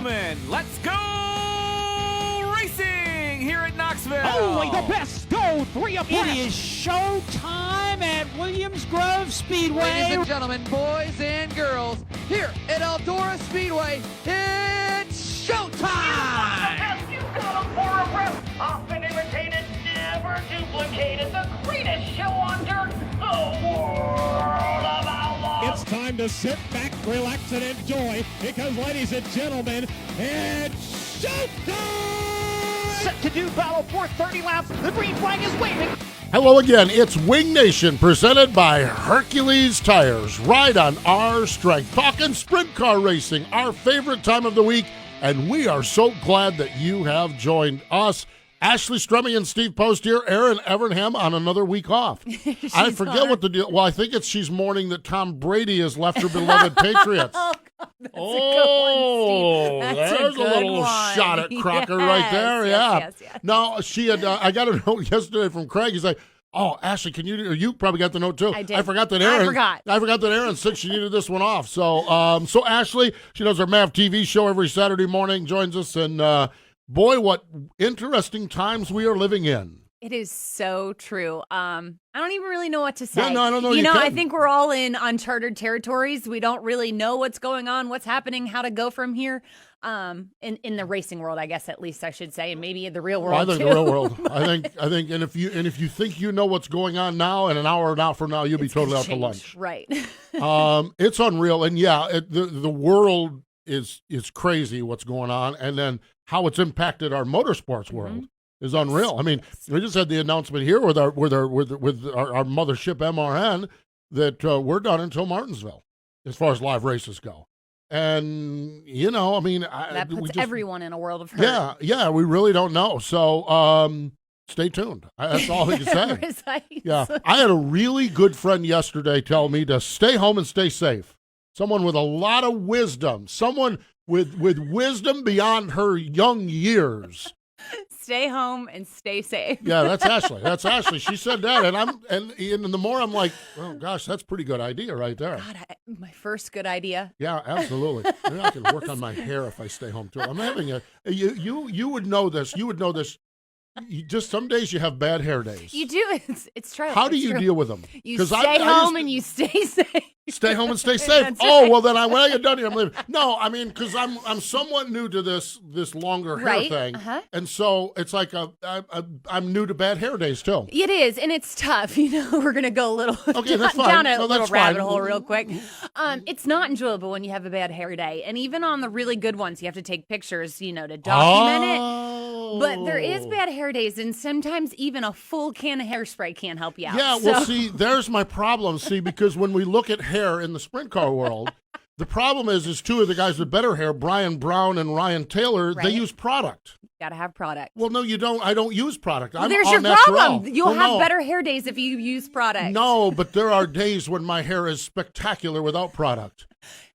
gentlemen, let's go racing here at Knoxville. Only the best go 3 abreast. It is show time at Williams Grove Speedway. Ladies and gentlemen, boys and girls, here at Eldora Speedway, it's showtime! You got them 4 abreast, often imitated, never duplicated, the greatest show on dirt, the world of outlaws. It's time to sit back, relax, and enjoy, because, ladies and gentlemen, it's showtime! Set to do battle for 30 laps. The green flag is waving. Hello again. It's Wing Nation presented by Hercules Tires. Ride on our strength. Talking sprint car racing, our favorite time of the week, and we are so glad that you have joined us. Ashley Stremme and Steve Post here. Aaron Evernham on another week off. I forget what the deal. Well, I think it's she's mourning that Tom Brady has left her beloved Patriots. There's a little shot at Crocker right there. Yes. No, she had. I got a note yesterday from Craig. He's like, "Oh, Ashley, can you probably got the note too?" I did. I forgot that Aaron. I forgot that Aaron said she needed this one off. So, so Ashley, she does our MAV TV show every Saturday morning. Joins us, and boy, what interesting times we are living in. It is so true. I don't even really know what to say. Yeah, no, I don't know. You know, I think we're all in uncharted territories. We don't really know what's going on, what's happening, how to go from here. In the racing world, I guess, at least I should say, and maybe in the real world. I think too. the real world. I think, and if you think you know what's going on now, and an hour now from now, you'll be totally out to lunch. Right. It's unreal, and yeah, the world is crazy what's going on, and then how it's impacted our motorsports world is unreal. I mean, we just had the announcement here with our mothership MRN that we're done until Martinsville as far as live races go. And, you know, I mean, that puts everyone in a world of hurt. Yeah, we really don't know. So stay tuned. That's all I can say. Precisely. Yeah, I had a really good friend yesterday tell me to stay home and stay safe. Someone with a lot of wisdom. Someone with wisdom beyond her young years. Stay home and stay safe. Yeah, that's Ashley. She said that, and the more I'm like, oh gosh, that's a pretty good idea right there. God, my first good idea. Yeah, absolutely. Maybe I can work on my hair if I stay home too. I'm having you would know this. You would know this. Just some days you have bad hair days. You do. It's true. How do you deal with them? You stay home and you stay safe. Stay home and stay safe. That's Oh, right. well, then when I get done here, I'm leaving. No, I mean, because I'm somewhat new to this longer hair thing. And so it's like I'm new to bad hair days, too. It is, and it's tough. You know, we're going to go a little that's fine. down a No, little that's rabbit fine. hole real quick. It's not enjoyable when you have a bad hair day. And even on the really good ones, you have to take pictures, you know, to document it. But there is bad hair days, and sometimes even a full can of hairspray can't help you out. Yeah, well, see, there's my problem. See, because when we look at hair in the sprint car world, the problem is two of the guys with better hair, Brian Brown and Ryan Taylor, they use product. Got to have product. Well, no, you don't. I don't use product. I'm There's all your natural. problem. You'll have no. better hair days if you use product. No, but there are days when my hair is spectacular without product.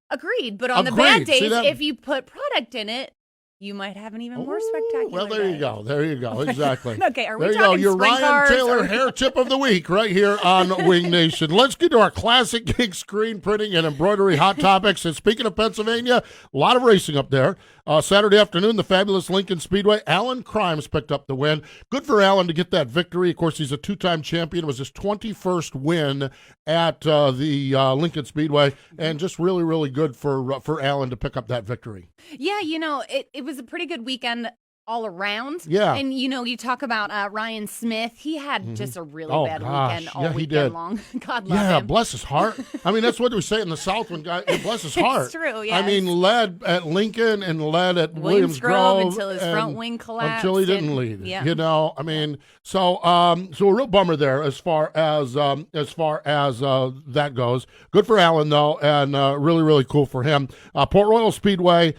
Agreed. But on the bad See days, that? if you put product in it, you might have an even more spectacular Well, there you day. go. There you go. Exactly. Okay, are we there you talking go. Your sprint Ryan cars Taylor or- hair tip of the week right here on Wing Nation. Let's get to our classic gig screen printing and embroidery hot topics. And speaking of Pennsylvania, a lot of racing up there. Saturday afternoon, the fabulous Lincoln Speedway. Alan Crimes picked up the win. Good for Alan to get that victory. Of course, he's a two-time champion. It was his 21st win at the Lincoln Speedway, and just really, really good for Alan to pick up that victory. Yeah, you know, it was a pretty good weekend all around. Yeah. And, you know, you talk about Ryan Smith. He had just a really bad weekend all Yeah, he weekend did. long. God love Yeah, him. bless his heart. I mean, that's what we say in the South when guys, bless his heart. It's true, I yes. mean, led at Lincoln and led at Williams Grove until his front wing collapsed. Until he didn't and- lead. Yeah. You know, I mean, so a real bummer there as far as that goes. Good for Alan though, and really, really cool for him. Port Royal Speedway.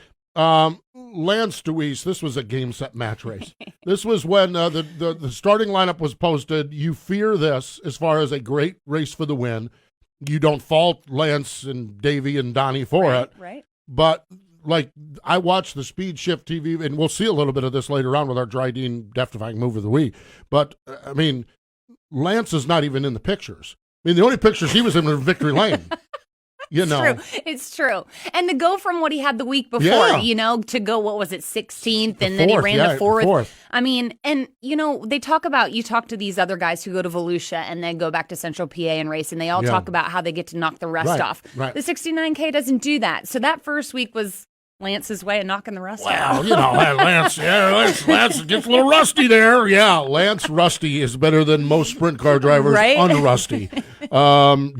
Lance Dewease, this was a game set match race. This was when the starting lineup was posted. You fear this as far as a great race for the win. You don't fault Lance and Davey and Donnie for it. Right. But like I watched the Speed Shift TV, and we'll see a little bit of this later on with our Dryden Death-Defying Move of the Week. But I mean, Lance is not even in the pictures. I mean, the only pictures he was in were Victory Lane. It's true. And to go from what he had the week before, to go, what was it, 16th, and then he ran the fourth. I mean, and, they talk about, you talk to these other guys who go to Volusia and then go back to Central PA and race, and they all talk about how they get to knock the rust off. Right. The 69K doesn't do that. So that first week was Lance's way of knocking the rust off. Well, Lance gets a little rusty there. Yeah, Lance rusty is better than most sprint car drivers unrusty.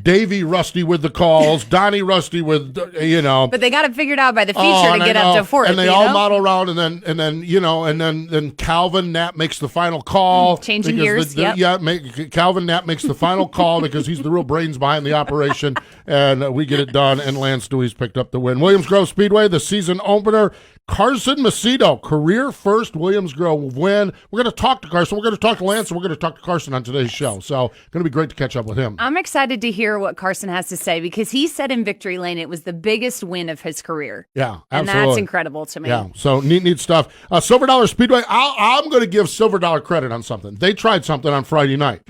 Davey rusty with the calls, Donnie rusty with, But they got it figured out by the feature to get up to fourth. And they all model around, and then Calvin Knapp makes the final call. Changing gears, Calvin Knapp makes the final call because he's the real brains behind the operation, and we get it done, and Lance Dewease picked up the win. Williams Grove Speedway, the season opener, Carson Macedo, career first Williams Grove win. We're going to talk to Carson. We're going to talk to Lance, and we're going to talk to Carson on today's show. So going to be great to catch up with him. I'm excited to hear what Carson has to say because he said in Victory Lane it was the biggest win of his career. Yeah, absolutely. And that's incredible to me. Yeah, so neat stuff. Silver Dollar Speedway, I'm going to give Silver Dollar credit on something. They tried something on Friday night.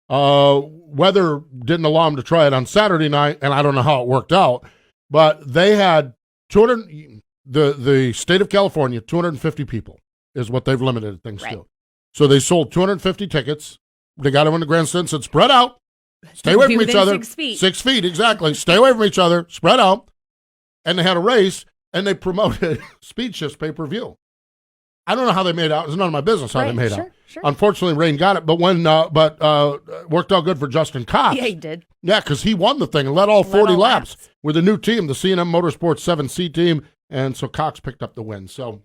Weather didn't allow them to try it on Saturday night, and I don't know how it worked out, but they had 200... The state of California, 250 people is what they've limited things to. So they sold 250 tickets. They got them in the grandstand, said, spread out. Stay away from each other. 6 feet. 6 feet, exactly. Stay away from each other. Spread out. And they had a race, and they promoted Speed Shift's pay-per-view. I don't know how they made out. It's none of my business how they made out. Sure. Unfortunately, Rain got it, but worked out good for Justin Cox. Yeah, he did. Yeah, because he won the thing and led all 40 laps with a new team, the C&M Motorsports 7C team. And so Cox picked up the win. So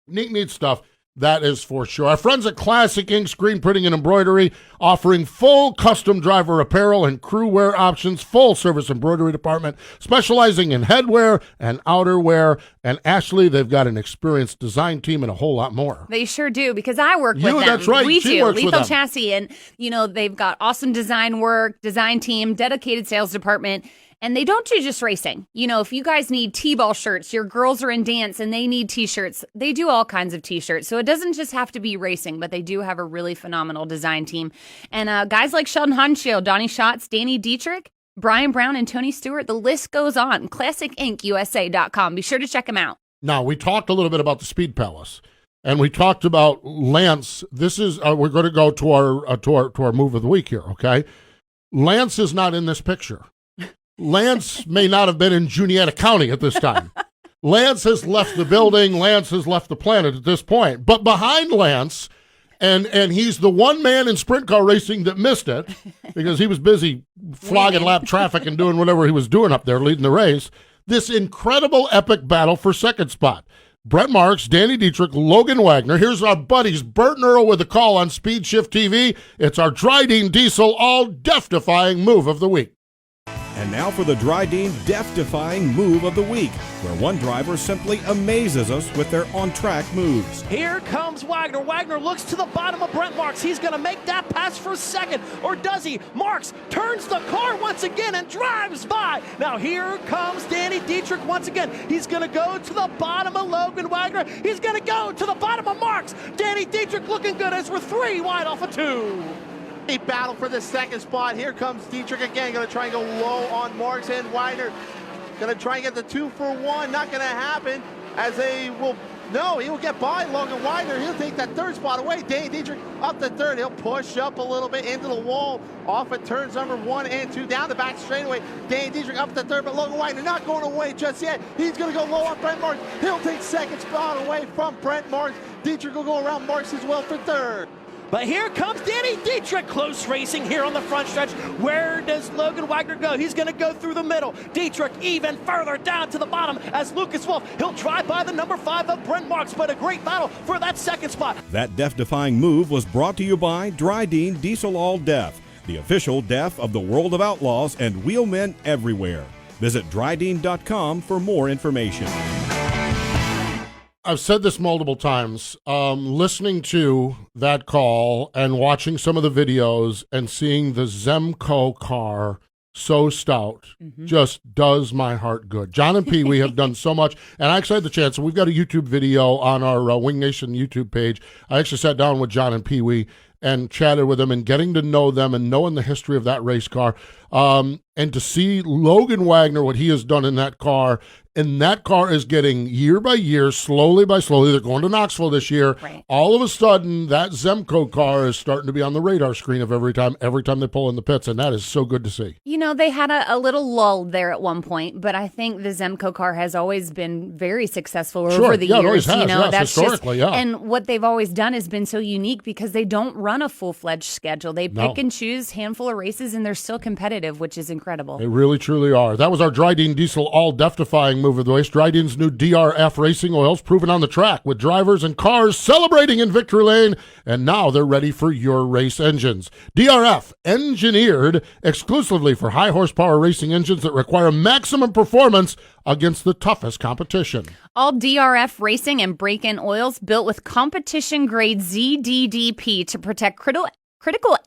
neat stuff. That is for sure. Our friends at Classic Ink Screen Printing and Embroidery offering full custom driver apparel and crew wear options, full service embroidery department, specializing in headwear and outerwear. And Ashley, they've got an experienced design team and a whole lot more. They sure do because I work with them. That's right. We she do. Works Lethal with them. Chassis. And, they've got awesome design work, design team, dedicated sales department. And they don't do just racing. If you guys need T-ball shirts, your girls are in dance and they need T-shirts, they do all kinds of T-shirts. So it doesn't just have to be racing, but they do have a really phenomenal design team. And guys like Sheldon Honcho, Donnie Schatz, Danny Dietrich, Brian Brown, and Tony Stewart, the list goes on. ClassicInkUSA.com. Be sure to check them out. Now, we talked a little bit about the Speed Palace. And we talked about Lance. This is we're going to go to our move of the week here, okay? Lance is not in this picture. Lance may not have been in Juniata County at this time. Lance has left the building. Lance has left the planet at this point. But behind Lance, and he's the one man in sprint car racing that missed it because he was busy flogging lap traffic and doing whatever he was doing up there, leading the race. This incredible epic battle for second spot. Brett Marks, Danny Dietrich, Logan Wagner. Here's our buddies, Bert and Earl with a call on Speed Shift TV. It's our Dryden Diesel all death-defying move of the week. And now for the Dryden death-defying move of the week, where one driver simply amazes us with their on-track moves. Here comes Wagner. Wagner looks to the bottom of Brent Marks. He's going to make that pass for second, or does he? Marks turns the car once again and drives by. Now here comes Danny Dietrich once again. He's going to go to the bottom of Logan Wagner. He's going to go to the bottom of Marks. Danny Dietrich looking good as we're 3 wide off of 2. A battle for the second spot. Here comes Dietrich again. Going to try and go low on Marks and Wagner. Going to try and get the 2 for 1. Not going to happen as they will. No, he will get by Logan Wagner. He'll take that third spot away. Danny Dietrich up the third. He'll push up a little bit into the wall. Off at turns number 1 and 2. Down the back straightaway. Danny Dietrich up the third, but Logan Wagner not going away just yet. He's going to go low on Brent Marks. He'll take second spot away from Brent Marks. Dietrich will go around Marks as well for third. But here comes Danny Dietrich, close racing here on the front stretch. Where does Logan Wagner go? He's going to go through the middle. Dietrich even further down to the bottom as Lucas Wolf. He'll drive by the number 5 of Brent Marks, but a great battle for that second spot. That death-defying move was brought to you by Dryden Diesel All Deaf, the official deaf of the world of outlaws and wheelmen everywhere. Visit Dryden.com for more information. I've said this multiple times. Listening to that call and watching some of the videos and seeing the Zemco car so stout just does my heart good. John and Pee Wee have done so much, and I actually had the chance. We've got a YouTube video on our Wing Nation YouTube page. I actually sat down with John and Pee Wee and chatted with them and getting to know them and knowing the history of that race car. And to see Logan Wagner, what he has done in that car, and that car is getting year by year, slowly by slowly. They're going to Knoxville this year. Right. All of a sudden, that Zemco car is starting to be on the radar screen of every time they pull in the pits, and that is so good to see. You know, they had a little lull there at one point, but I think the Zemco car has always been very successful over the years. It always has, you know, yes, that's historically, just, yeah. And what they've always done has been so unique because they don't run a full-fledged schedule. They pick and choose handful of races, and they're still competitive, which is incredible. They really, truly are. That was our Dryden Diesel all-death-defying move of the race. Dryden's new DRF racing oils proven on the track with drivers and cars celebrating in victory lane, and now they're ready for your race engines. DRF, engineered exclusively for high-horsepower racing engines that require maximum performance against the toughest competition. All DRF racing and break-in oils built with competition-grade ZDDP to protect critical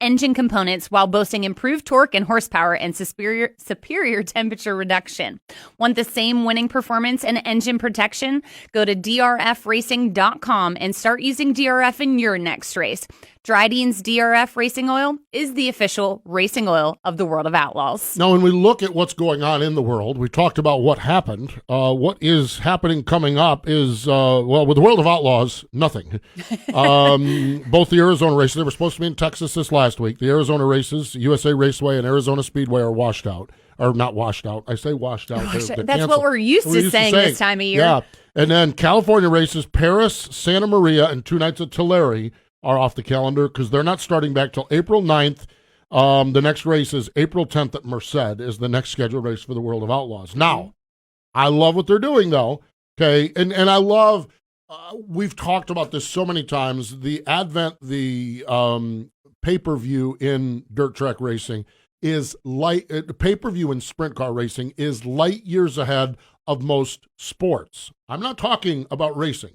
engine components while boasting improved torque and horsepower and superior temperature reduction. Want the same winning performance and engine protection? Go to drfracing.com and start using DRF in your next race. Dryden's DRF Racing Oil is the official racing oil of the World of Outlaws. Now, when we look at what's going on in the world, we talked about what happened. What is happening coming up is, with the World of Outlaws, nothing. Both the Arizona races, they were supposed to be in Texas this last week. The Arizona races, USA Raceway and Arizona Speedway are washed out. Or not washed out. I say washed out. They're That's canceled. what we're used to saying this time of year. Yeah. And then California races, Paris, Santa Maria, and 2 nights at Tulare are off the calendar because they're not starting back till April 9th. The next race is April 10th at Merced is the next scheduled race for the World of Outlaws. Now, I love what they're doing, though, okay? And I love, we've talked about this so many times, the pay-per-view in dirt track racing is pay-per-view in sprint car racing is light years ahead of most sports. I'm not talking about racing.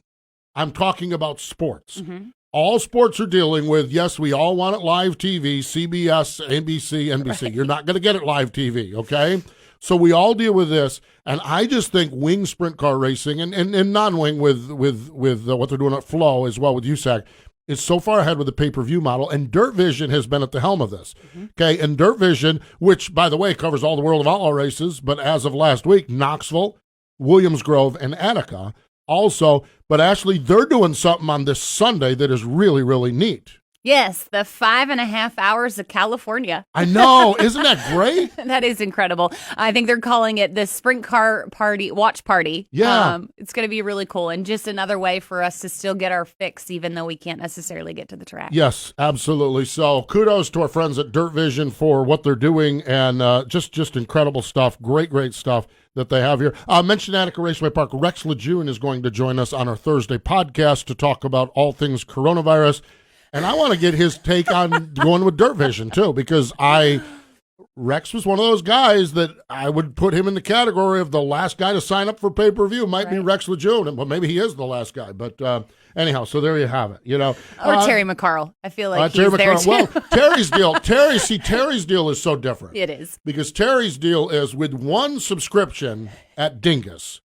I'm talking about sports. Mm-hmm. All sports are dealing with, yes, we all want it live TV, CBS, NBC. Right. You're not going to get it live TV, okay? So we all deal with this, and I just think wing sprint car racing and non-wing with what they're doing at Flow as well with USAC is so far ahead with the pay-per-view model, and Dirt Vision has been at the helm of this, okay? And Dirt Vision, which, by the way, covers all the World of Outlaw races, but as of last week, Knoxville, Williams Grove, and Attica also, but actually they're doing something on this Sunday that is really, really neat. Yes, the 5.5 hours of California. I know. Isn't that great? That is incredible. I think they're calling it the Sprint Car Party, Watch Party. Yeah. It's going to be really cool and just another way for us to still get our fix, even though we can't necessarily get to the track. Yes, absolutely. So kudos to our friends at Dirt Vision for what they're doing and just incredible stuff. Great stuff that they have here. Mention Attica Raceway Park. Rex Lejeune is going to join us on our Thursday podcast to talk about all things coronavirus. And I want to get his take on going with Dirt Vision, too, because Rex was one of those guys that I would put him in the category of the last guy to sign up for pay-per-view. Might be Rex Lejeune, but maybe he is the last guy. But anyhow, so there you have it. You know, or Terry McCarl. I feel like Terry he's there McCarl. too. Well, Terry's deal is so different. It is. Because Terry's deal is with one subscription at Dingus,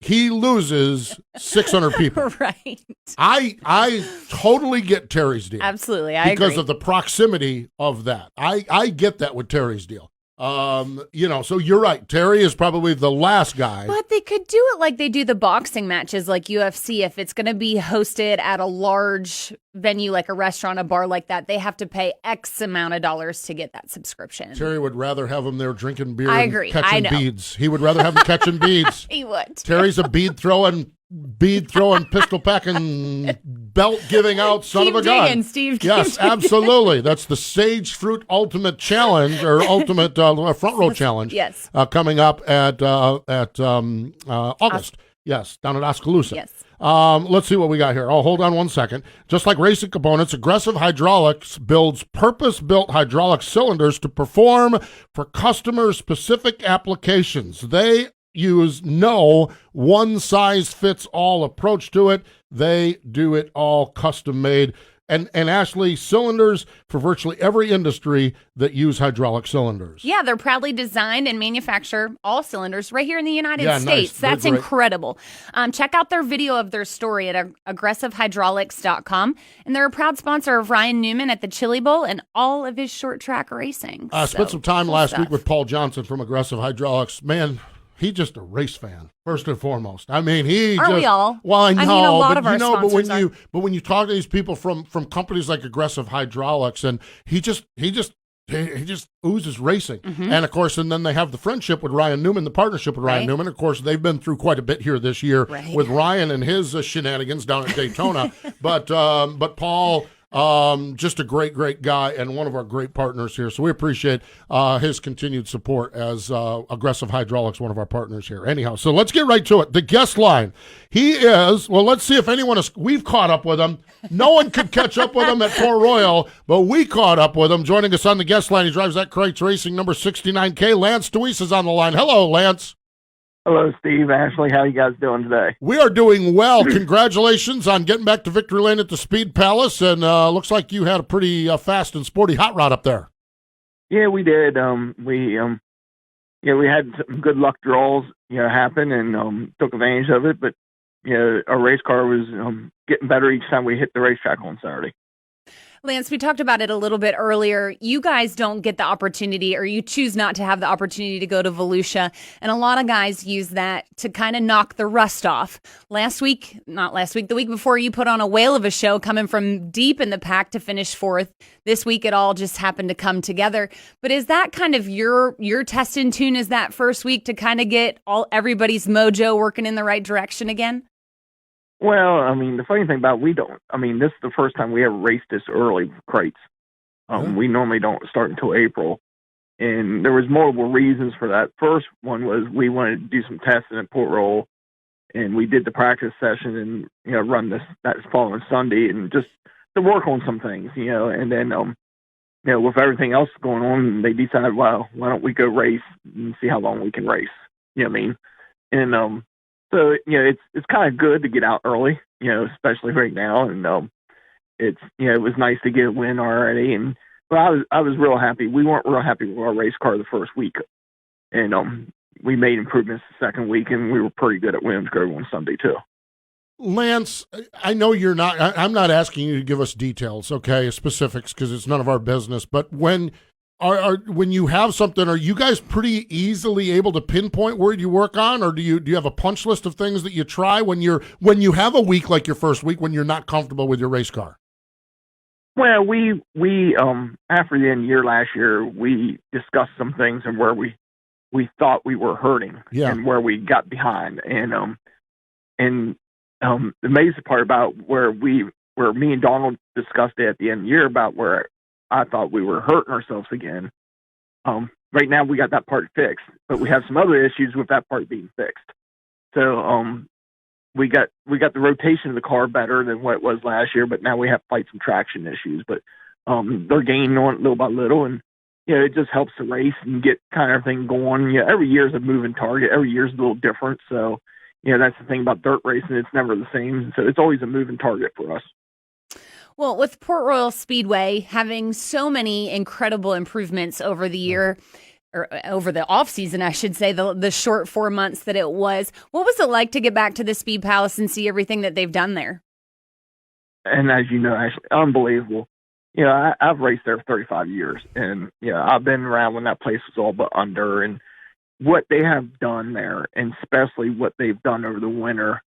he loses 600 people. Right. I totally get Terry's deal. Absolutely, I because agree. of the proximity of that. I get that with Terry's deal. So you're right. Terry is probably the last guy. But they could do it like they do the boxing matches like UFC. If it's going to be hosted at a large venue like a restaurant, a bar like that, they have to pay X amount of dollars to get that subscription. Terry would rather have him there drinking beer I and agree. catching I know. beads. He would rather have him catching beads. He would. Terry's a bead throwing, pistol packing, belt giving out son Keep of a gun. digging, Steve. Keep Yes, digging. absolutely. That's the Sage Fruit Ultimate Challenge or Ultimate Front Row Challenge. Yes. Coming up at August. Yes, down at Oskaloosa. Yes. Let's see what we got here. Oh, hold on one second. Just like racing components, Aggressive Hydraulics builds purpose-built hydraulic cylinders to perform for customer-specific applications. They use no one-size-fits-all approach to it. They do it all custom-made. and Ashley, cylinders for virtually every industry that use hydraulic cylinders. Yeah, they're proudly designed and manufacture all cylinders right here in the United States. Nice. That's incredible. Check out their video of their story at aggressivehydraulics.com. And they're a proud sponsor of Ryan Newman at the Chili Bowl and all of his short track racing. Spent some time last week with Paul Johnson from Aggressive Hydraulics. Man, he's just a race fan, first and foremost. I mean, we all? Well, I know, mean, a lot but of our sponsors are. But when you talk to these people from companies like Aggressive Hydraulics, and he just oozes racing. Mm-hmm. And of course, and then they have the friendship with Ryan Newman, the partnership with Ryan Newman. Of course, they've been through quite a bit here this year with Ryan and his shenanigans down at Daytona. but Paul. Just a great guy and one of our great partners here. So we appreciate his continued support as Aggressive Hydraulics, one of our partners here. Anyhow, so let's get right to it. The guest line. He is, well, let's see if anyone is, we've caught up with him. No one could catch up with him at Port Royal, but we caught up with him. Joining us on the guest line, he drives that Kreitz Racing number 69K. Lance Dewease is on the line. Hello, Lance. Hello, Steve, Ashley. How you guys doing today? We are doing well. Congratulations on getting back to victory lane at the Speed Palace, and looks like you had a pretty fast and sporty hot rod up there. Yeah, we did. We had some good luck draws, happen, and took advantage of it. But our race car was getting better each time we hit the racetrack on Saturday. Lance, we talked about it a little bit earlier. You guys don't get the opportunity, or you choose not to have the opportunity to go to Volusia. And a lot of guys use that to kind of knock the rust off. The week before, you put on a whale of a show coming from deep in the pack to finish fourth. This week, it all just happened to come together. But is that kind of your test and tune is that first week to kind of get everybody's mojo working in the right direction again? Well, I mean, the funny thing about this is the first time we ever raced this early with Kreitz. We normally don't start until April. And there was multiple reasons for that. First one was we wanted to do some testing at Port Royal, and we did the practice session and, run that following Sunday and just to work on some things, and then, with everything else going on, they decided, well, why don't we go race and see how long we can race? You know what I mean? And, so, it's kind of good to get out early, especially right now. And it was nice to get a win already. And but I was real happy. We weren't real happy with our race car the first week. And we made improvements the second week, and we were pretty good at Williams Grove on Sunday, too. Lance, I know I'm not asking you to give us details, okay, specifics, because it's none of our business. But when you have something, are you guys pretty easily able to pinpoint where you work on, or do you have a punch list of things that you try when you have a week like your first week when you're not comfortable with your race car? Well, we after the end of the year last year, we discussed some things and where we thought we were hurting and where we got behind, and the amazing part about where me and Donald discussed it at the end of the year about where I thought we were hurting ourselves again. Right now we got that part fixed, but we have some other issues with that part being fixed. So we got the rotation of the car better than what it was last year, but now we have to fight some traction issues. But they're gaining on it little by little, and it just helps the race and get kind of everything going. Every year is a moving target. Every year is a little different. So that's the thing about dirt racing; it's never the same. So it's always a moving target for us. Well, with Port Royal Speedway having so many incredible improvements over the year, or over the off season, I should say, the short 4 months that it was, what was it like to get back to the Speed Palace and see everything that they've done there? And as you know, Ashley, unbelievable. I've raced there for 35 years, and I've been around when that place was all but under, and what they have done there, and especially what they've done over the winter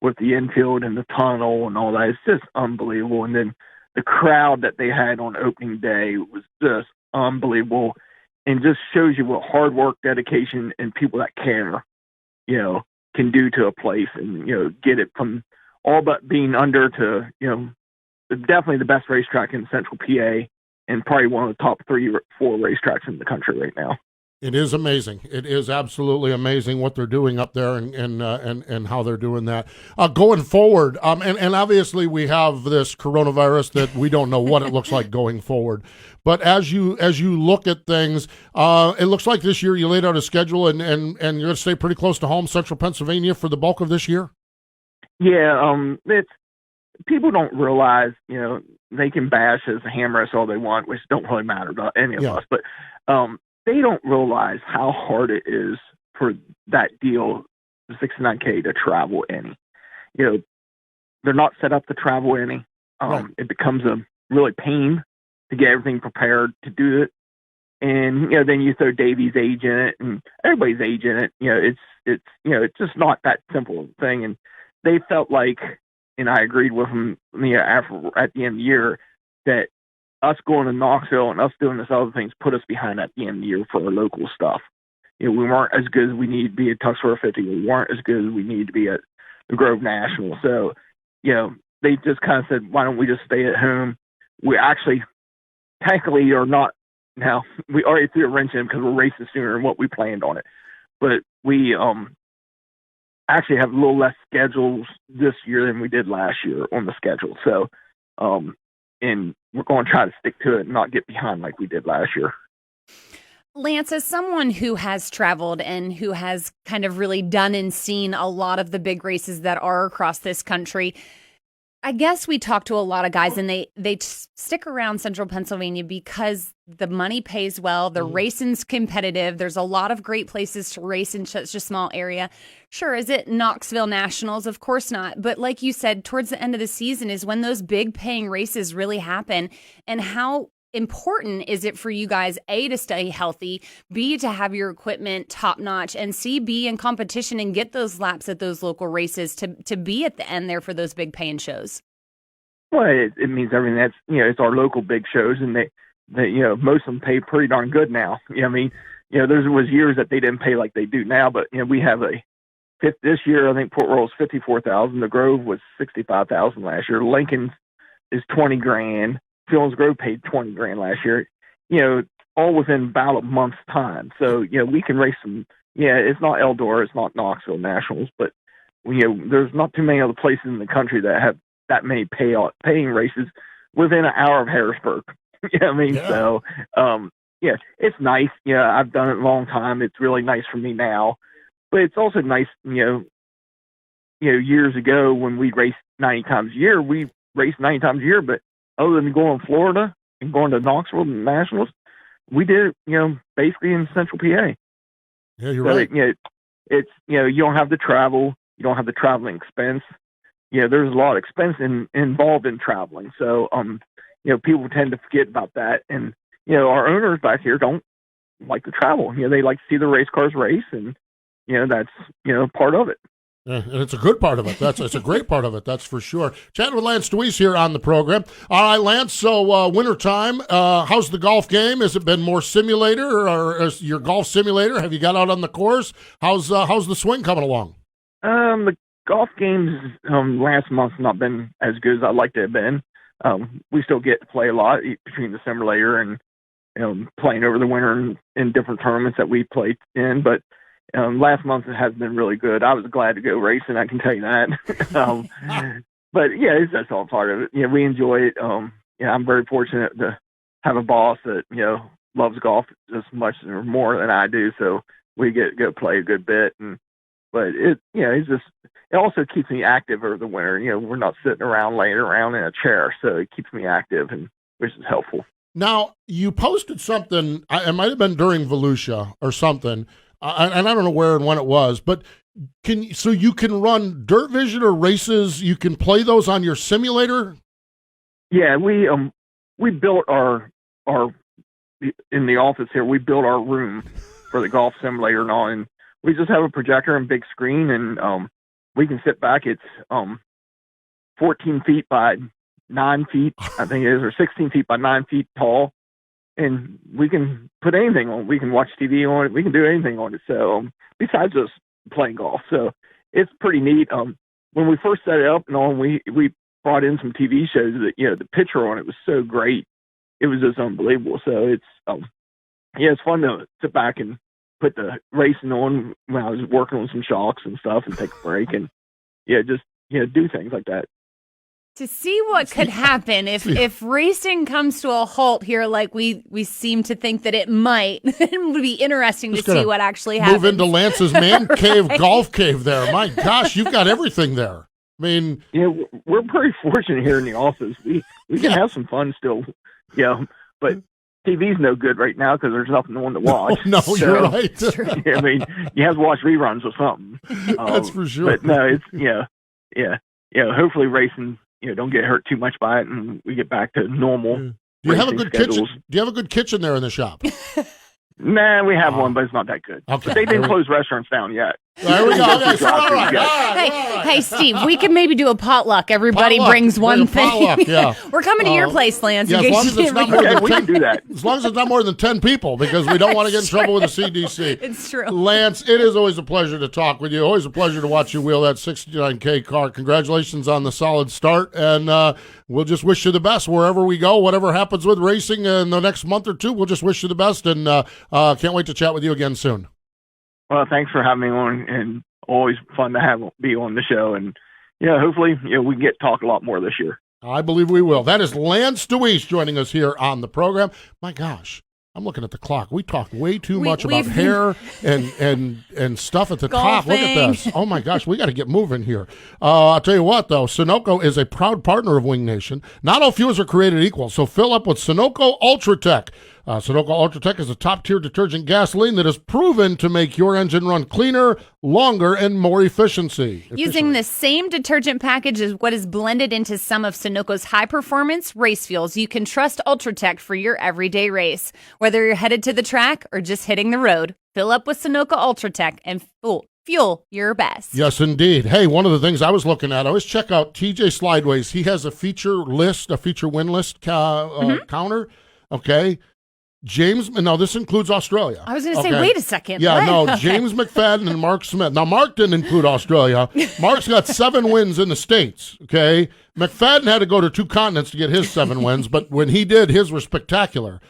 with the infield and the tunnel and all that, it's just unbelievable. And then the crowd that they had on opening day was just unbelievable, and just shows you what hard work, dedication, and people that care, can do to a place, and get it from all but being under to definitely the best racetrack in Central PA, and probably one of the top 3 or 4 racetracks in the country right now. It is amazing. It is absolutely amazing what they're doing up there and how they're doing that. Going forward, and obviously we have this coronavirus that we don't know what it looks like going forward. But as you look at things, it looks like this year you laid out a schedule and you're going to stay pretty close to home, Central Pennsylvania, for the bulk of this year? Yeah, it's people don't realize, they can bash us, hammer us all they want, which don't really matter to any of Yeah. us. But they don't realize how hard it is for that deal, the 69K, to travel any. They're not set up to travel any. Right. It becomes a really pain to get everything prepared to do it. And, then you throw Davy's age in it and everybody's age in it. It's just not that simple of a thing. And they felt like, and I agreed with them, at the end of the year, that us going to Knoxville and us doing this other things put us behind at the end of the year for our local stuff. We weren't as good as we need to be at Tuxedo 50. We weren't as good as we need to be at the Grove National. So, they just kind of said, why don't we just stay at home? We actually technically are not. Now, we already threw a wrench in because we're racing sooner than what we planned on it. But we actually have a little less schedules this year than we did last year on the schedule. So, and we're going to try to stick to it and not get behind like we did last year. Lance, as someone who has traveled and who has kind of really done and seen a lot of the big races that are across this country, I guess we talk to a lot of guys and they stick around Central Pennsylvania because the money pays well, the racing's competitive, there's a lot of great places to race in such a small area. Sure, is it Knoxville Nationals? Of course not. But like you said, towards the end of the season is when those big paying races really happen. And how important is it for you guys, A, to stay healthy, B, to have your equipment top notch, and C, be in competition and get those laps at those local races to be at the end there for those big paying shows? Well, it means everything. That's, it's our local big shows, and they most of them pay pretty darn good now. There was years that they didn't pay like they do now, but we have this year, I think Port Royal's $54,000. The Grove was $65,000 last year. Lincoln's is $20,000. Field's Grove paid $20,000 last year, all within about a month's time. So, we can race some, it's not Eldora, it's not Knoxville Nationals, but, there's not too many other places in the country that have that many paying races within an hour of Harrisburg. Yeah. So, it's nice. I've done it a long time. It's really nice for me now, but it's also nice, years ago when we raced 90 times a year, we raced 90 times a year, but other than going to Florida and going to Knoxville Nationals, we did it, basically in Central PA. Yeah, you're right. It's, you don't have the travel, you don't have the traveling expense. There's a lot of expense involved in traveling. So, people tend to forget about that. And, our owners back here don't like to travel. They like to see the race cars race, and, that's, part of it. And it's a good part of it. It's a great part of it. That's for sure. Chatting with Lance Dewease here on the program. All right, Lance. So wintertime, how's the golf game? Has it been more simulator, or is your golf simulator? Have you got out on the course? How's the swing coming along? The golf games last month's not been as good as I'd like to have been. We still get to play a lot between the simulator and playing over the winter in different tournaments that we played in, but. Last month it has been really good. I was glad to go racing, I can tell you that. But that's all part of it. We enjoy it. I'm very fortunate to have a boss that loves golf as much or more than I do, so we get to go play a good bit. But it also keeps me active over the winter. We're not sitting around laying around in a chair, so it keeps me active, and which is helpful. Now, you posted something. It might have been during Volusia or something. And I don't know where and when it was, but you can run Dirt Vision or races. You can play those on your simulator. Yeah, we built our in the office here. We built our room for the golf simulator and all, and we just have a projector and big screen, and we can sit back. It's 14 feet by 9 feet, I think it is, or 16 feet by 9 feet tall. And we can put anything on. We can watch TV on it. We can do anything on it. So besides just playing golf, so it's pretty neat. When we first set it up and all, we brought in some TV shows that the picture on it was so great. It was just unbelievable. So it's it's fun to sit back and put the racing on when I was working on some shocks and stuff, and take a break and just do things like that. To see what could happen if racing comes to a halt here, like we seem to think that it might, it would be interesting to see what actually happens. Move into Lance's man cave, golf cave there. My gosh, you've got everything there. I mean... we're pretty fortunate here in the office. we can have some fun still, but TV's no good right now because there's nothing on to watch. No, you're right. I mean, you have to watch reruns or something. That's for sure. But no, it's hopefully racing, don't get hurt too much by it, and we get back to normal. Do you have a good schedules. kitchen? Do you have a good kitchen there in the shop? Nah, we have one, but it's not that good. Okay. But they didn't close restaurants down yet. There we go. Okay, so all right. Hey, Steve, we could maybe do a potluck. Everybody brings one thing. Potluck, yeah. We're coming to your place, Lance. Yeah, as long as it's not more than we can do that. As long as it's not more than 10 people, because we don't want to get in trouble with the CDC. It's true. Lance, it is always a pleasure to talk with you. Always a pleasure to watch you wheel that 69K car. Congratulations on the solid start, and we'll just wish you the best wherever we go. Whatever happens with racing in the next month or two, we'll just wish you the best, and can't wait to chat with you again soon. Well, thanks for having me on, and always fun to be on the show. And hopefully, we can get to talk a lot more this year. I believe we will. That is Lance Dewease joining us here on the program. My gosh, I'm looking at the clock. We talked way too much about hair and stuff at the top. Look at this. Oh my gosh, we got to get moving here. I'll tell you what, though, Sunoco is a proud partner of Wing Nation. Not all fuels are created equal, so fill up with Sunoco Ultratech. Sunoco Ultratech is a top-tier detergent gasoline that is proven to make your engine run cleaner, longer, and more efficiency. Using the same detergent package as what is blended into some of Sunoco's high-performance race fuels, you can trust Ultratech for your everyday race. Whether you're headed to the track or just hitting the road, fill up with Sunoco Ultratech and fuel your best. Yes, indeed. Hey, one of the things I was looking at, I always check out TJ Slideways. He has a feature win list counter. Okay. James, now this includes Australia. I was going to say, wait a second. Yeah, what? no, James McFadden and Mark Smith. Now, Mark didn't include Australia. Mark's got 7 wins in the States, okay? McFadden had to go to 2 continents to get his 7 wins, but when he did, his were spectacular.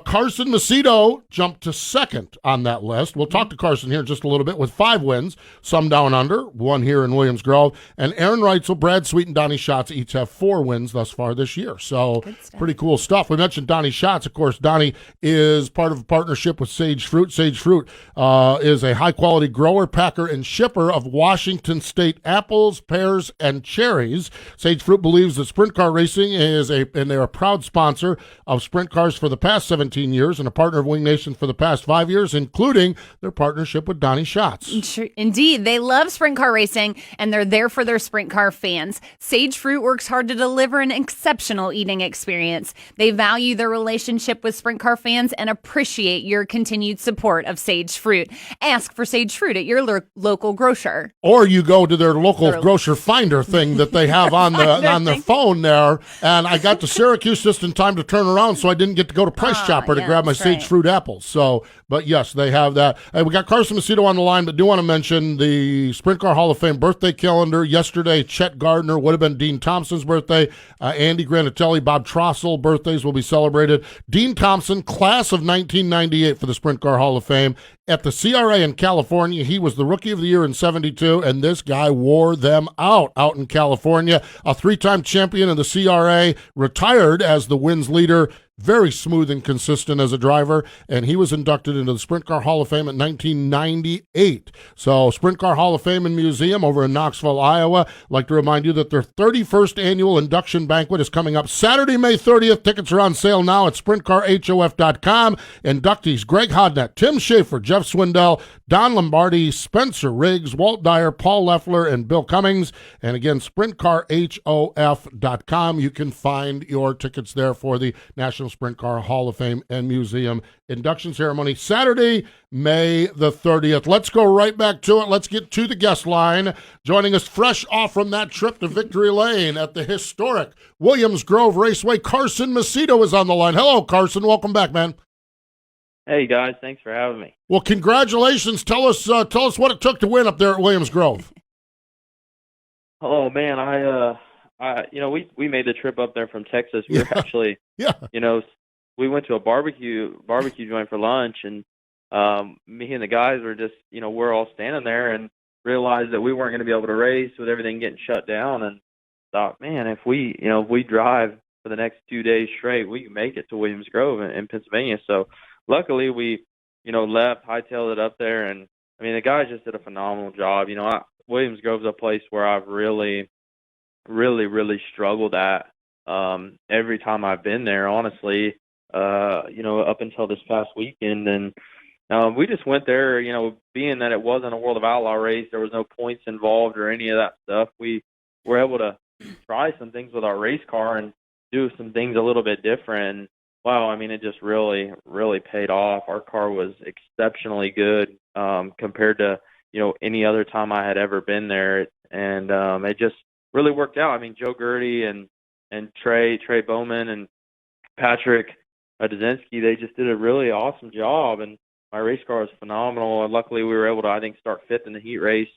Carson Macedo jumped to second on that list. We'll talk to Carson here in just a little bit with 5 wins, some down under, 1 here in Williams Grove. And Aaron Reitzel, Brad Sweet, and Donnie Schatz each have 4 wins thus far this year. So pretty cool stuff. We mentioned Donnie Schatz. Of course, Donnie is part of a partnership with Sage Fruit. Sage Fruit is a high-quality grower, packer, and shipper of Washington State apples, pears, and cherries. Sage Fruit believes that sprint car racing and they're a proud sponsor of sprint cars for the past 17 years and a partner of Wing Nation for the past 5 years, including their partnership with Donnie Schatz. Indeed. They love sprint car racing, and they're there for their sprint car fans. Sage Fruit works hard to deliver an exceptional eating experience. They value their relationship with sprint car fans and appreciate your continued support of Sage Fruit. Ask for Sage Fruit at your local grocer. Or you go to their local grocer finder thing that they have on their phone there, and I got to Syracuse just in time to turn around, so I didn't get to go to Price Chopper to grab my Sage Fruit apples. So, but yes, they have that. Hey, we got Carson Macedo on the line, but do want to mention the Sprint Car Hall of Fame birthday calendar. Yesterday, Chet Gardner, would have been Dean Thompson's birthday. Andy Granatelli, Bob Trossel birthdays will be celebrated. Dean Thompson, class of 1998 for the Sprint Car Hall of Fame. At the CRA in California, he was the Rookie of the Year in 72, and this guy wore them out in California. A 3-time champion of the CRA, retired as the wins leader. Very smooth and consistent as a driver, and he was inducted into the Sprint Car Hall of Fame in 1998. So, Sprint Car Hall of Fame and Museum over in Knoxville, Iowa. I'd like to remind you that their 31st annual induction banquet is coming up Saturday, May 30th. Tickets are on sale now at sprintcarhof.com. Inductees Greg Hodnett, Tim Schaefer, Jeff Swindell, Don Lombardi, Spencer Riggs, Walt Dyer, Paul Leffler, and Bill Cummings. And again, sprintcarhof.com. You can find your tickets there for the National Sprint Car Hall of Fame and Museum induction ceremony Saturday, May the 30th. Let's go right back to it. Let's get to the guest line. Joining us fresh off from that trip to Victory Lane at the historic Williams Grove Raceway, Carson Macedo is on the line. Hello, Carson. Welcome back, man. Hey, guys. Thanks for having me. Well, congratulations. Tell us what it took to win up there at Williams Grove. Oh, man. We made the trip up there from Texas. We were actually, we went to a barbecue joint for lunch, and me and the guys were just, we're all standing there and realized that we weren't going to be able to race with everything getting shut down, and thought, man, if we drive for the next 2 days straight, we can make it to Williams Grove in Pennsylvania. So luckily we, left, hightailed it up there, and I mean, the guys just did a phenomenal job. Williams Grove's a place where I've really struggled at every time I've been there, honestly, up until this past weekend. And we just went there, being that it wasn't a World of Outlaw race, there was no points involved or any of that stuff. We were able to try some things with our race car and do some things a little bit different. And, wow, I mean, it just really, really paid off. Our car was exceptionally good compared to, any other time I had ever been there. And it just really worked out. I mean, Joe Gertie and Trey Bowman and Patrick Dzinski, they just did a really awesome job. And my race car was phenomenal. And luckily, we were able to, I think, start fifth in the heat race,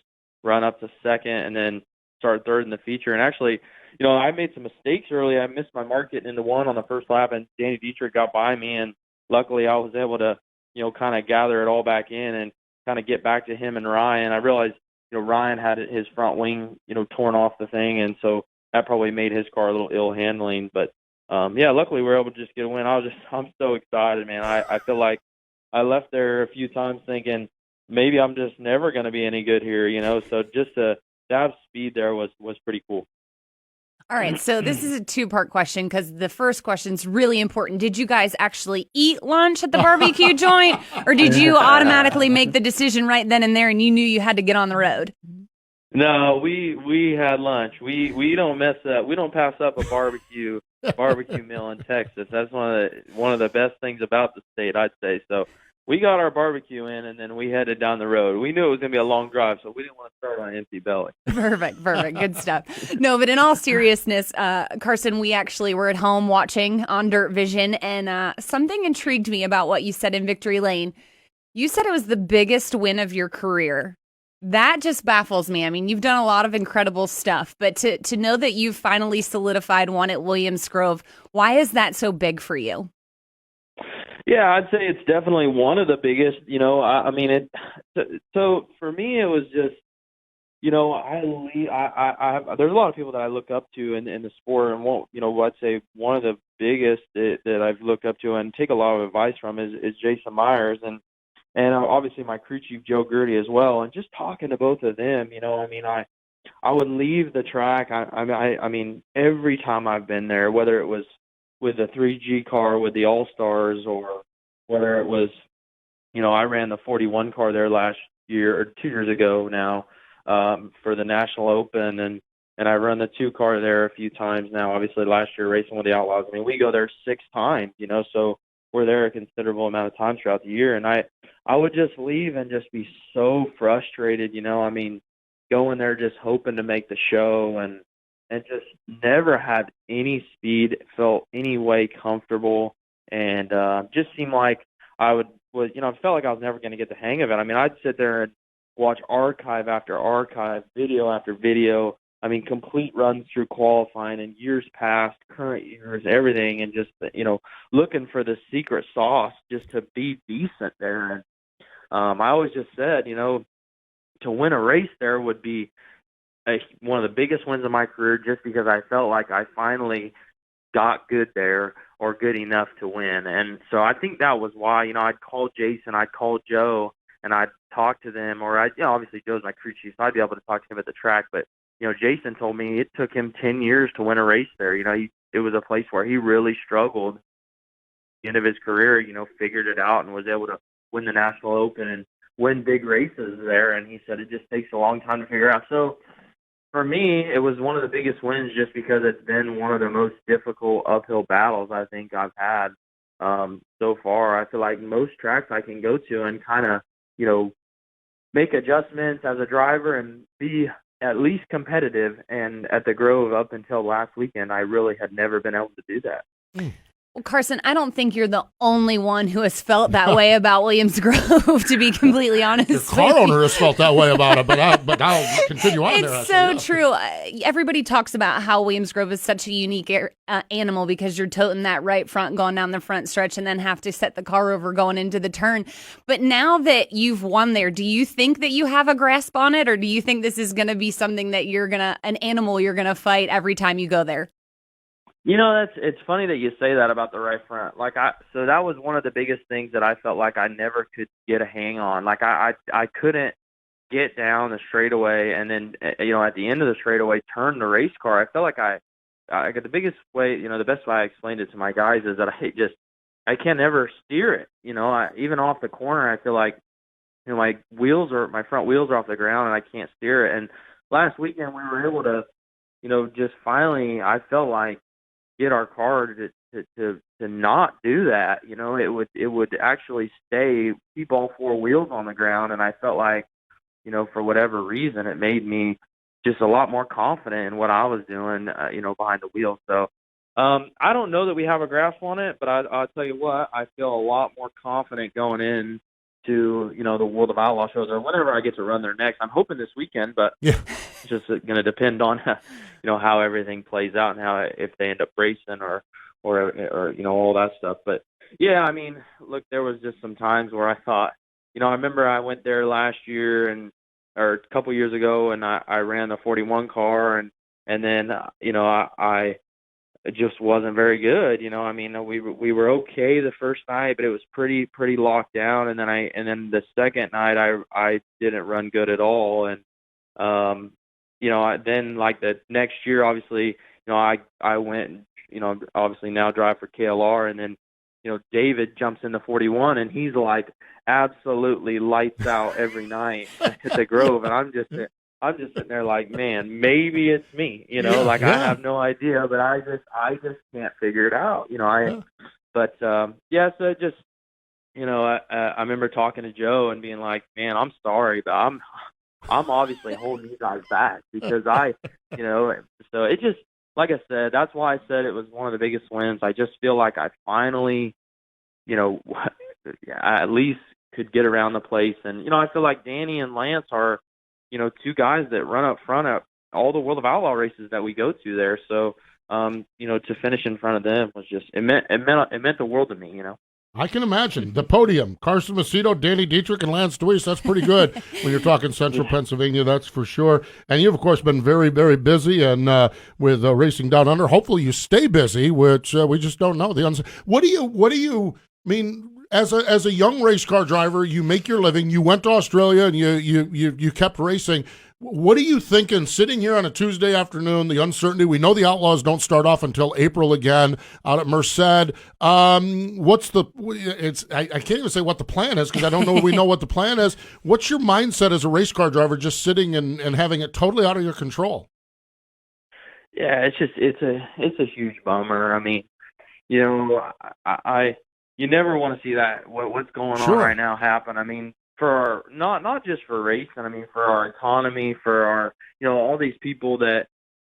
run up to second, and then start third in the feature. And actually, I made some mistakes early. I missed my mark getting into one on the first lap, and Danny Dietrich got by me. And luckily, I was able to, kind of gather it all back in and kind of get back to him and Ryan. I realized, Ryan had his front wing, torn off the thing, and so that probably made his car a little ill handling. But luckily we were able to just get a win. I'm so excited, man. I feel like I left there a few times thinking maybe I'm just never going to be any good here, So just to have speed there was pretty cool. All right, so this is a two-part question because the first question is really important. Did you guys actually eat lunch at the barbecue joint, or did you automatically make the decision right then and there and you knew you had to get on the road? No, we had lunch. We don't mess up. We don't pass up a barbecue meal in Texas. That's one of the best things about the state, I'd say. So we got our barbecue in, and then we headed down the road. We knew it was going to be a long drive, so we didn't want to start on an empty belly. Perfect. Good stuff. No, but in all seriousness, Carson, we actually were at home watching on Dirt Vision, and something intrigued me about what you said in Victory Lane. You said it was the biggest win of your career. That just baffles me. I mean, you've done a lot of incredible stuff, but to know that you've finally solidified one at Williams Grove, why is that so big for you? Yeah, I'd say it's definitely one of the biggest. So for me, it was just, there's a lot of people that I look up to in the sport, and I'd say one of the biggest that I've looked up to and take a lot of advice from is Jason Myers and obviously my crew chief Joe Gertie as well. And just talking to both of them, I would leave the track. I mean, every time I've been there, whether it was with the 3G car with the All-Stars or whether it was, I ran the 41 car there last year or 2 years ago now for the National Open, and I run the 2 car there a few times now, obviously last year racing with the Outlaws. I mean, we go there 6 times, so we're there a considerable amount of time throughout the year. And I would just leave and just be so frustrated, going there just hoping to make the show and just never had any speed, felt any way comfortable, and just seemed like I felt like I was never going to get the hang of it. I mean, I'd sit there and watch archive after archive, video after video. I mean, complete runs through qualifying and years past, current years, everything, and just, looking for the secret sauce just to be decent there. And I always just said, to win a race there would be one of the biggest wins of my career, just because I felt like I finally got good there or good enough to win. And so I think that was why, I'd call Jason, I'd call Joe, and I'd talk to them, or obviously Joe's my crew chief, so I'd be able to talk to him at the track. But, Jason told me it took him 10 years to win a race there. It was a place where he really struggled. At the end of his career, figured it out and was able to win the National Open and win big races there. And he said it just takes a long time to figure out. So for me, it was one of the biggest wins just because it's been one of the most difficult uphill battles I think I've had so far. I feel like most tracks I can go to and kind of, make adjustments as a driver and be at least competitive. And at the Grove up until last weekend, I really had never been able to do that. Well, Carson, I don't think you're the only one who has felt that way about Williams Grove, to be completely honest. Your car owner has felt that way about it, but I'll continue on there. It's so true. Everybody talks about how Williams Grove is such a unique animal because you're toting that right front going down the front stretch and then have to set the car over going into the turn. But now that you've won there, do you think that you have a grasp on it, or do you think this is going to be something that an animal you're going to fight every time you go there? It's funny that you say that about the right front. So that was one of the biggest things that I felt like I never could get a hang on. Like I couldn't get down the straightaway and then, at the end of the straightaway, turn the race car. I felt like I got the biggest way, the best way I explained it to my guys is that I can't ever steer it. Even off the corner, I feel like, my front wheels are off the ground and I can't steer it. And last weekend we were able to, just finally, I felt like, get our car to not do that. It would actually keep all four wheels on the ground. And I felt like, for whatever reason, it made me just a lot more confident in what I was doing, behind the wheel. So I don't know that we have a grasp on it, but I'll tell you what, I feel a lot more confident going in to, the World of Outlaw shows or whenever I get to run there next. I'm hoping this weekend, but it's just going to depend on, how everything plays out and if they end up racing or all that stuff. But yeah, I mean, look, there was just some times where I thought, I remember I went there last year or a couple years ago, and I ran the 41 car, and then I just wasn't very good. We were okay the first night, but it was pretty locked down, and then the second night I didn't run good at all, and then like the next year, obviously, I went, obviously now drive for KLR, and then David jumps in the 41, and he's like absolutely lights out every night at the Grove, and I'm just sitting there like, man, maybe it's me, I have no idea, but I just can't figure it out, but so it just, I remember talking to Joe and being like, man, I'm sorry, but I'm obviously holding you guys back because so it just, like I said, that's why I said it was one of the biggest wins. I just feel like I finally, at least could get around the place. And, I feel like Danny and Lance are, two guys that run up front at all the World of Outlaw races that we go to there. So, to finish in front of them was just, it meant the world to me, I can imagine. The podium, Carson Macedo, Danny Dietrich, and Lance Dewease, that's pretty good when you're talking Central Pennsylvania, that's for sure. And you've, of course, been very, very busy and with racing down under. Hopefully you stay busy, which we just don't know. What do you mean, as a young race car driver, you make your living, you went to Australia and you kept racing. What are you thinking sitting here on a Tuesday afternoon, the uncertainty? We know the Outlaws don't start off until April again out at Merced. I can't even say what the plan is because I don't know we know what the plan is. What's your mindset as a race car driver just sitting and having it totally out of your control? Yeah, it's a huge bummer. I mean, you never want to see that what's going on right now happen. I mean, for our, not just for racing, I mean, for our economy, for our, all these people that,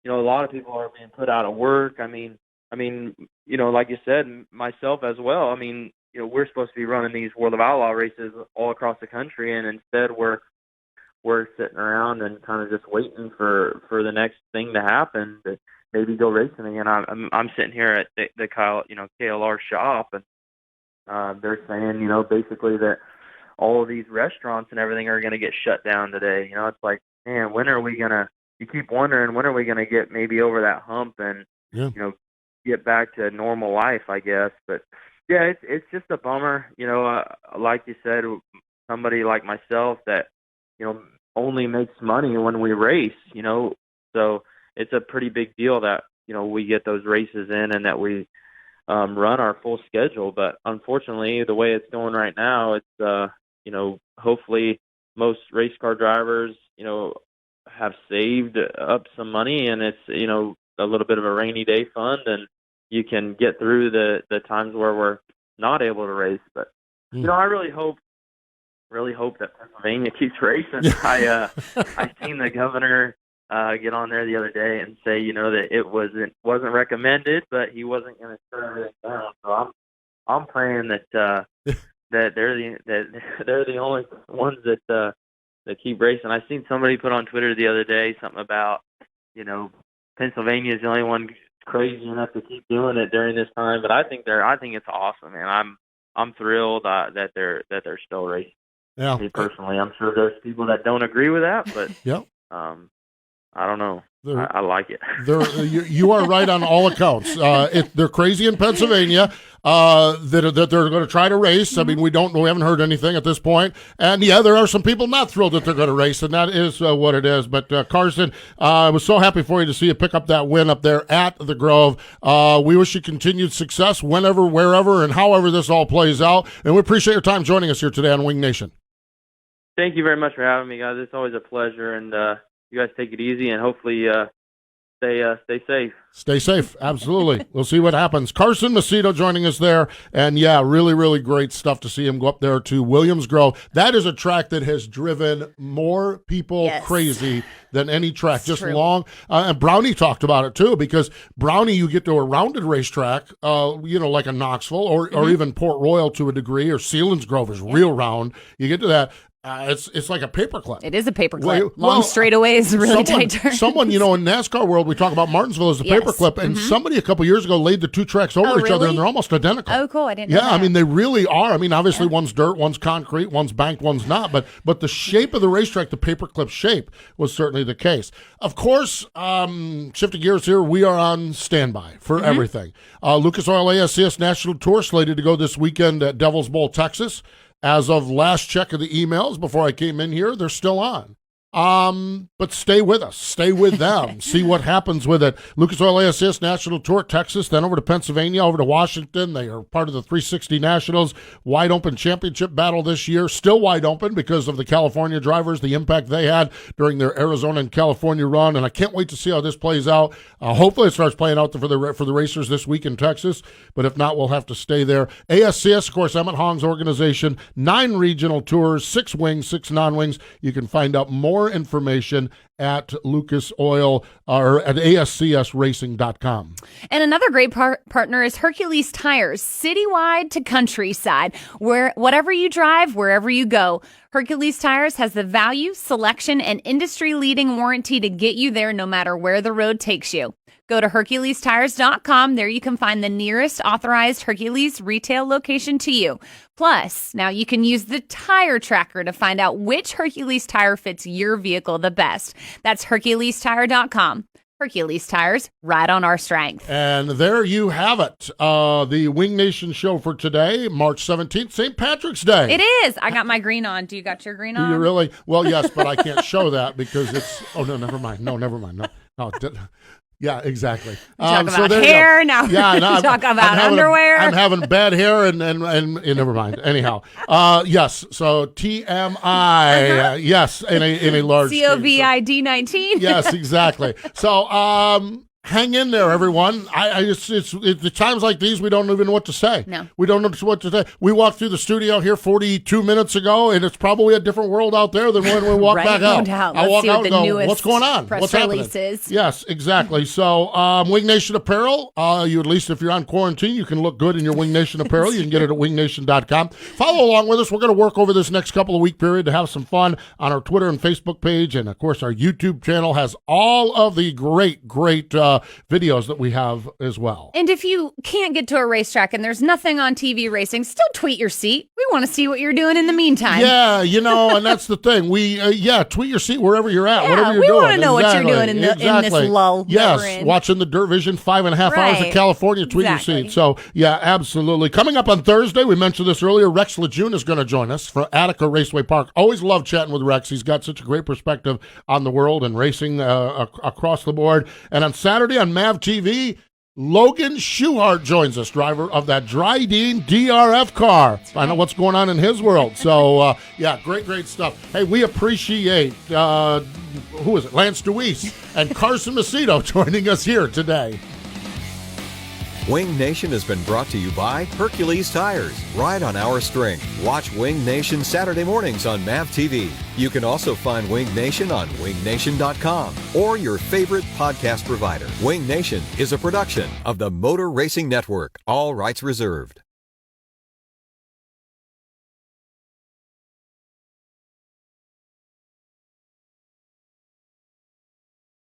a lot of people are being put out of work. I mean, like you said, myself as well. I mean, we're supposed to be running these World of Outlaw races all across the country, and instead we're sitting around and kind of just waiting for the next thing to happen to maybe go racing again. I'm sitting here at the KLR shop, and they're saying, basically that all of these restaurants and everything are going to get shut down today. It's like, man, you keep wondering, when are we going to get maybe over that hump and, get back to normal life, I guess. But yeah, it's just a bummer, like you said, somebody like myself that, only makes money when we race, so it's a pretty big deal that, we get those races in and that we run our full schedule. But unfortunately, the way it's going right now, it's, hopefully most race car drivers, have saved up some money, and it's, a little bit of a rainy day fund, and you can get through the times where we're not able to race. But, I really hope that Pennsylvania keeps racing. I seen the governor get on there the other day and say, that it wasn't recommended, but he wasn't going to turn everything down. So I'm praying that that they're the only ones that keep racing. I seen somebody put on Twitter the other day something about, Pennsylvania is the only one crazy enough to keep doing it during this time. But I think it's awesome, man. I'm thrilled that they're still racing. Yeah. Me personally, I'm sure there's people that don't agree with that, but I don't know. I like it. You are right on all accounts. They're crazy in Pennsylvania that they're going to try to race. I mean, we haven't heard anything at this point. And yeah, there are some people not thrilled that they're going to race, and that is what it is. But Carson, I was so happy for you to see you pick up that win up there at the Grove. We wish you continued success whenever, wherever, and however this all plays out. And we appreciate your time joining us here today on Wing Nation. Thank you very much for having me, guys. It's always a pleasure, and you guys take it easy, and hopefully stay safe. Stay safe, absolutely. We'll see what happens. Carson Macedo joining us there, and yeah, really, really great stuff to see him go up there to Williams Grove. That is a track that has driven more people crazy than any track. Just true. Long, and Brownie talked about it too, because Brownie, you get to a rounded racetrack, like a Knoxville or even Port Royal to a degree, or Selinsgrove is real round. You get to that. It's like a paperclip. It is a paperclip. Long straightaways, really tight turns. Someone, in NASCAR world, we talk about Martinsville as a paperclip, and somebody a couple years ago laid the two tracks over each other, and they're almost identical. Oh, cool. I didn't know that. I mean, they really are. I mean, obviously one's dirt, one's concrete, one's banked, one's not, but the shape of the racetrack, the paperclip shape, was certainly the case. Of course, shifting gears here, we are on standby for everything. Lucas Oil ASCS National Tour slated to go this weekend at Devil's Bowl, Texas. As of last check of the emails before I came in here, they're still on. But stay with us. Stay with them. See what happens with it. Lucas Oil ASCS National Tour, Texas, then over to Pennsylvania, over to Washington. They are part of the 360 Nationals wide open championship battle this year. Still wide open because of the California drivers, the impact they had during their Arizona and California run. And I can't wait to see how this plays out. Hopefully it starts playing out for the racers this week in Texas. But if not, we'll have to stay there. ASCS, of course, Emmett Hong's organization, 9 regional tours, 6 wings, 6 non-wings. You can find out more information at Lucas Oil or at ASCSracing.com. And another great partner is Hercules Tires, citywide to countryside. Where whatever you drive, wherever you go, Hercules Tires has the value, selection, and industry-leading warranty to get you there no matter where the road takes you. Go to HerculesTires.com. There you can find the nearest authorized Hercules retail location to you. Plus, now you can use the tire tracker to find out which Hercules tire fits your vehicle the best. That's HerculesTire.com. Hercules Tires, ride on our strength. And there you have it. The Wing Nation show for today, March 17th, St. Patrick's Day. It is. I got my green on. Do you got your green on? Do you really? Well, yes, but I can't show that because it's... Oh, no, never mind. No. Yeah, exactly. Talk about hair now. Yeah, no, talk about underwear. I'm having bad hair and never mind. Anyhow, yes. So TMI, yes, in a large COVID-19. Yes, exactly. So hang in there, everyone. It's the times like these we don't even know what to say. No, we don't know what to say. We walked through the studio here 42 minutes ago, and it's probably a different world out there than when we walk back out. I walk out and go, "What's going on? What's happening?" Yes, exactly. So, Wing Nation apparel. You at least if you're on quarantine, you can look good in your Wing Nation apparel. You can get it at wingnation.com. Follow along with us. We're going to work over this next couple of week period to have some fun on our Twitter and Facebook page, and of course our YouTube channel has all of the great videos that we have as well. And if you can't get to a racetrack and there's nothing on TV racing, still tweet your seat. We want to see what you're doing in the meantime. Yeah, and that's the thing. We tweet your seat wherever you're at, whatever you're doing. We want to know what you're doing in this lull. Yes, watching the Dirt Vision 5.5 hours of California, tweet your seat. So, yeah, absolutely. Coming up on Thursday, we mentioned this earlier, Rex Lejeune is going to join us from Attica Raceway Park. Always love chatting with Rex. He's got such a great perspective on the world and racing across the board. And on Saturday on MAV TV, Logan Schuhart joins us, driver of that Dryden DRF car. Find out what's going on in his world. So, great stuff. Hey, we appreciate, who is it? Lance Dewease and Carson Macedo joining us here today. Wing Nation has been brought to you by Hercules Tires. Ride on our strength. Watch Wing Nation Saturday mornings on MAV TV. You can also find Wing Nation on wingnation.com or your favorite podcast provider. Wing Nation is a production of the Motor Racing Network. All rights reserved.